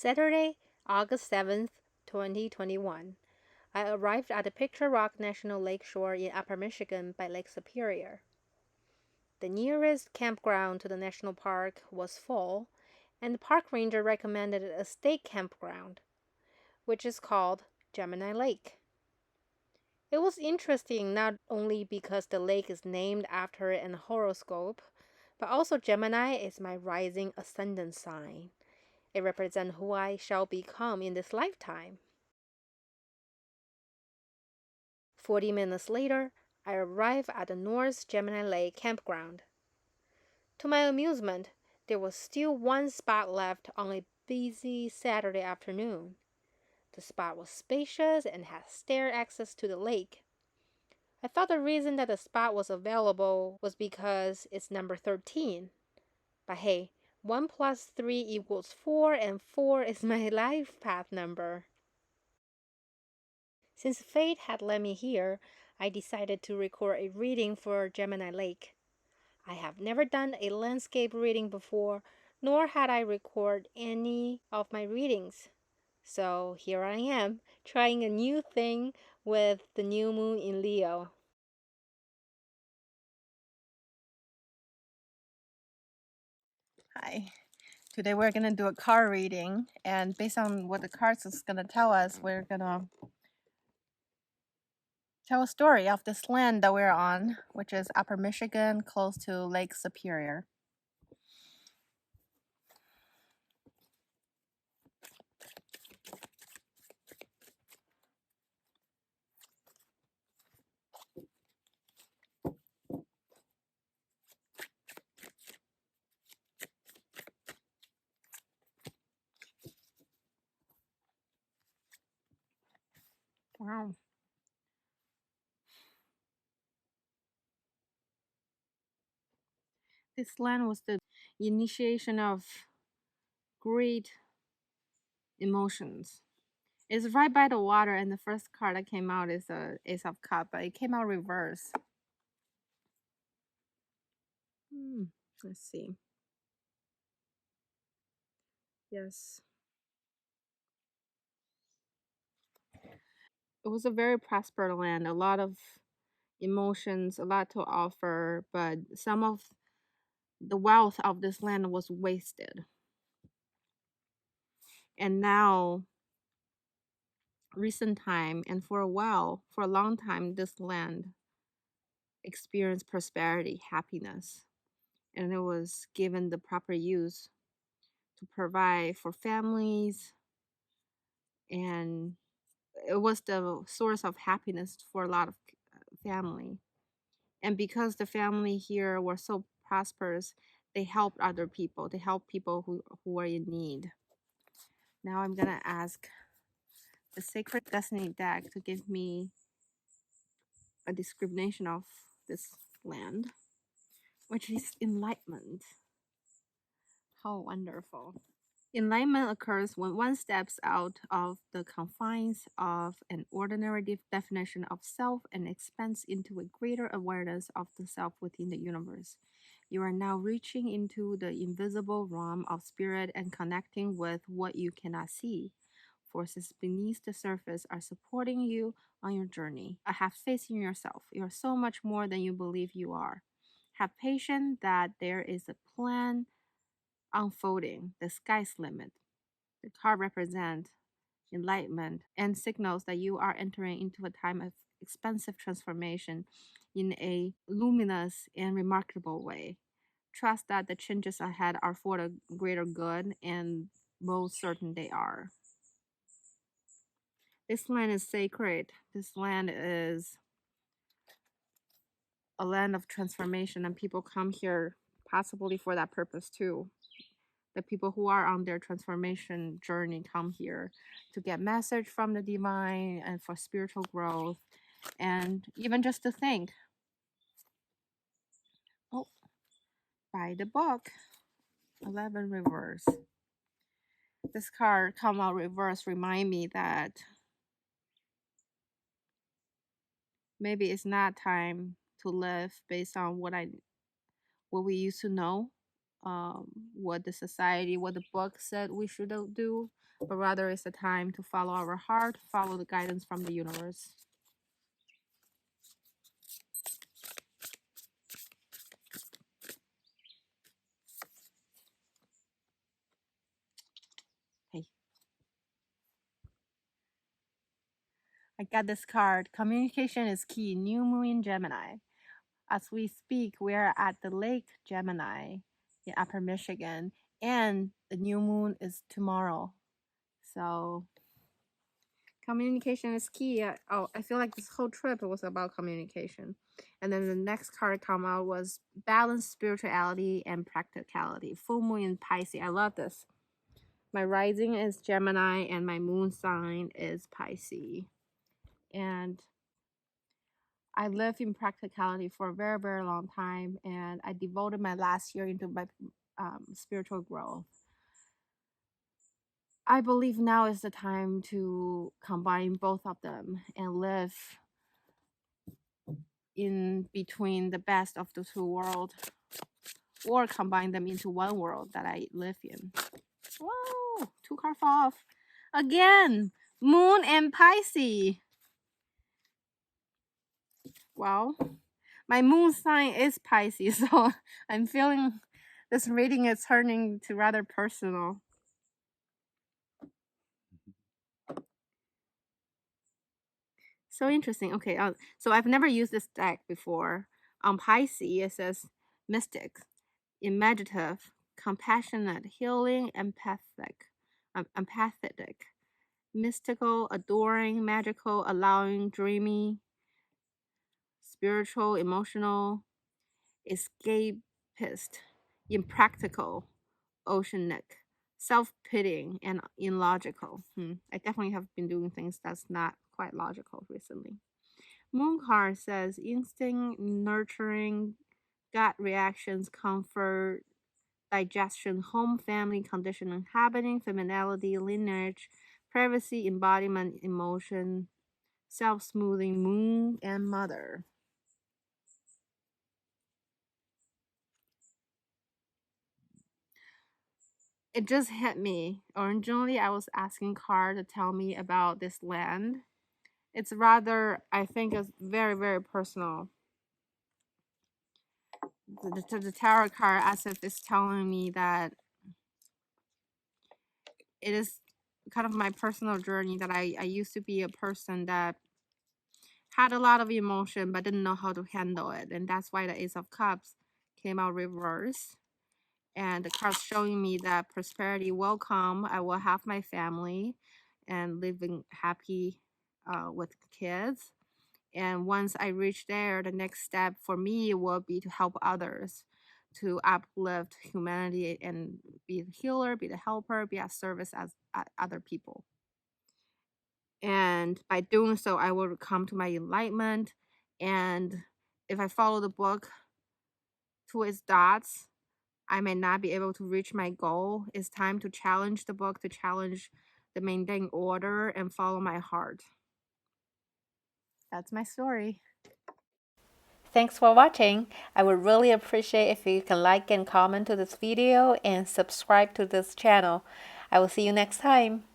Saturday, August 7th, 2021. I arrived at the Pictured Rock National Lakeshore in Upper Michigan by Lake Superior. The nearest campground to the national park was full, and the park ranger recommended a state campground, which is called Gemini Lake. It was interesting not only because the lake is named after an horoscope, but also Gemini is my rising ascendant sign. It represents who I shall become in this lifetime. 40 minutes later, I arrived at the North Gemini Lake campground. To my amusement, there was still one spot left on a busy Saturday afternoon. The spot was spacious and had stair access to the lake. I thought the reason that the spot was available was because it's number 13. But hey, 1 plus 3 equals 4, and 4 is my life path number. Since fate had led me here, I decided to record a reading for Gemini Lake. I have never done a landscape reading before, nor had I recorded any of my readings. So here I am, trying a new thing with the new moon in Leo. Hi. Today we're going to do a card reading, and based on what the cards is going to tell us, we're going to tell a story of this land that we're on, which is Upper Michigan, close to Lake Superior. Wow. This land was the initiation of great emotions. It's right by the water, and the first card that came out is the Ace of Cups, but it came out reverse. Let's see. Yes. It was a very prosperous land, a lot of emotions, a lot to offer, but some of the wealth of this land was wasted. And now, recent time, and for a long time, this land experienced prosperity, happiness, and it was given the proper use to provide for families, and it was the source of happiness for a lot of family. And because the family here were so prosperous, they helped other people. They helped people who were in need. Now I'm gonna ask the Sacred Destiny deck to give me a description of this land, which is enlightenment. How wonderful. Enlightenment occurs when one steps out of the confines of an ordinary definition of self and expands into a greater awareness of the self within the universe. You are now reaching into the invisible realm of spirit and connecting with what you cannot see. Forces beneath the surface are supporting you on your journey. Have faith in yourself. You are so much more than you believe you are. Have patience that there is a plan unfolding. The sky's limit. The card represents enlightenment and signals that you are entering into a time of expansive transformation in a luminous and remarkable way. Trust that the changes ahead are for the greater good, and most certain they are. This land is sacred. This land is a land of transformation, and people come here possibly for that purpose too. The people who are on their transformation journey come here to get message from the divine and for spiritual growth, and even just to think. Oh, by the book, 11 reverse. This card come out reverse remind me that maybe it's not time to live based on what we used to know, what the society, what the book said we should do, but rather it's a time to follow our heart, follow the guidance from the universe. Hey, I got this card. Communication is key. New moon in Gemini. As we speak, we are at the Lake Gemini in Upper Michigan, and the new moon is tomorrow. So communication is key. I feel like this whole trip was about communication. And then the next card come out was balance spirituality and practicality. Full moon in Pisces. I love this. My rising is Gemini and my moon sign is Pisces. And I lived in practicality for a very, very long time, and I devoted my last year into my spiritual growth. I believe now is the time to combine both of them and live in between the best of the two worlds, or combine them into one world that I live in. Whoa, two cards off. Again, Moon and Pisces. Well, my moon sign is Pisces, so I'm feeling this reading is turning to rather personal. So interesting. Okay, so I've never used this deck before. On Pisces, it says mystic, imaginative, compassionate, healing, empathetic, mystical, adoring, magical, allowing, dreamy, spiritual, emotional, escapist, impractical, oceanic, self-pitying, and illogical. I definitely have been doing things that's not quite logical recently. Moon card says instinct, nurturing, gut reactions, comfort, digestion, home, family, condition, inhabiting, femininity, lineage, privacy, embodiment, emotion, self-smoothing, moon, and mother. It just hit me. Originally, I was asking Car to tell me about this land. It's rather, I think, it's very, very personal. The tarot card, as if it's telling me that it is kind of my personal journey, that I used to be a person that had a lot of emotion but didn't know how to handle it. And that's why the Ace of Cups came out reversed. And the card's showing me that prosperity will come. I will have my family and living happy with kids. And once I reach there, the next step for me will be to help others, to uplift humanity and be the healer, be the helper, be of service as other people. And by doing so, I will come to my enlightenment. And if I follow the book to its dots, I may not be able to reach my goal. It's time to challenge the book, to challenge the mundane order, and follow my heart. That's my story. Thanks for watching. I would really appreciate if you can like and comment to this video and subscribe to this channel. I will see you next time.